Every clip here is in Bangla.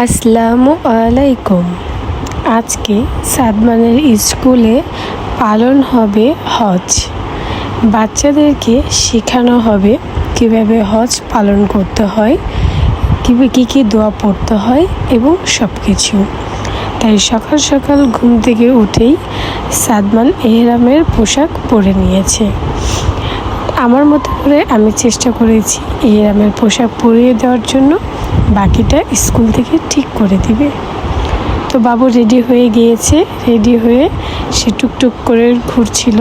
আসসালামু আলাইকুম। আজকে সাদমানের স্কুলে পালন হবে হজ। বাচ্চাদেরকে শেখানো হবে কিভাবে হজ পালন করতে হয়, কী কী দোয়া পড়তে হয় এবং সব কিছু। তাই সকাল সকাল ঘুম থেকে উঠেই সাদমান এহরামের পোশাক পরে নিয়েছে। আমার মতো করে আমি চেষ্টা করেছি এহরামের পোশাক পরিয়ে দেওয়ার জন্য, বাকিটা স্কুল থেকে ঠিক করে দিবে। তো বাবু রেডি হয়ে গিয়েছে। রেডি হয়ে সে টুকটুক করে ঘুরছিল।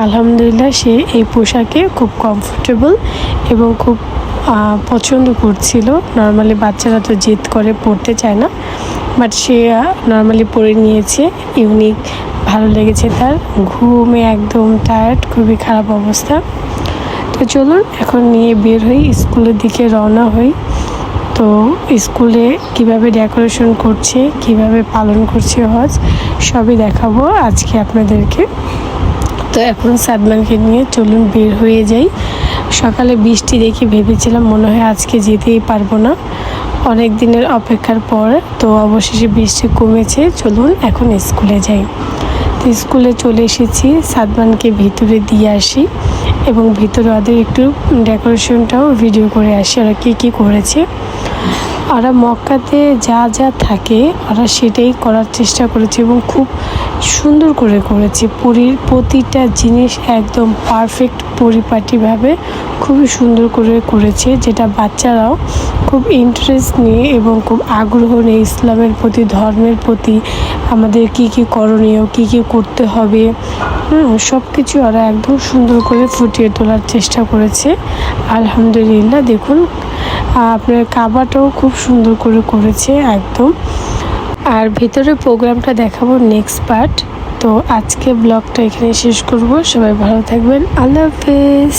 আলহামদুলিল্লাহ সে এই পোশাকে খুব কমফোর্টেবল এবং খুব পছন্দ করছিল। নর্মালি বাচ্চারা তো জেদ করে পড়তে চায় না, বাট সে নর্মালি পরে নিয়েছে। ইউনিক ভালো লেগেছে তার। ঘুমে একদম টায়ার্ড, খুবই খারাপ অবস্থা। তো চলুন এখন নিয়ে বের হই, স্কুলের দিকে রওনা হই। তো স্কুলে কিভাবে ডেকোরেশন করছে, কিভাবে পালন করছে হজ, সবই দেখাবো আজকে আপনাদেরকে। তো এখন সাদমানকে নিয়ে চলুন বের হয়ে যাই। সকালে বৃষ্টি দেখে ভেবেছিলাম মনে হয় আজকে যেতেই পারবো না, অনেক দিনের অপেক্ষার পর। তো অবশেষে বৃষ্টি কমেছে, চলুন এখন স্কুলে যাই। তো স্কুলে চলে এসেছি, সাদমানকে ভিতরে দিয়ে আসি এবং ভিতরে ওদের একটু ডেকোরেশনটাও ভিডিও করে আসি, ওরা কী করেছে। ওরা মক্কাতে যা যা থাকে ওরা সেটাই করার চেষ্টা করেছে এবং খুব সুন্দর করে করেছে। প্রতিটা জিনিস একদম পারফেক্ট পরিপাটিভাবে খুবই সুন্দর করে করেছে, যেটা বাচ্চারাও খুব ইন্টারেস্ট নিয়ে এবং খুব আগ্রহ নিয়ে ইসলামের প্রতি, ধর্মের প্রতি, আমাদের কী করণীয়, কী করতে হবে, সব কিছু ওরা একদম সুন্দর করে ফুটিয়ে তোলার চেষ্টা করেছে। আলহামদুলিল্লাহ। দেখুন আপনার কাবাটাও খুব সুন্দর করে করেছে একদম। আর ভেতরের প্রোগ্রামটা দেখাবো নেক্সট পার্ট। তো আজকে ব্লগটা এখানে শেষ করব। সবাই ভালো থাকবেন। আল্লাহ হাফেজ।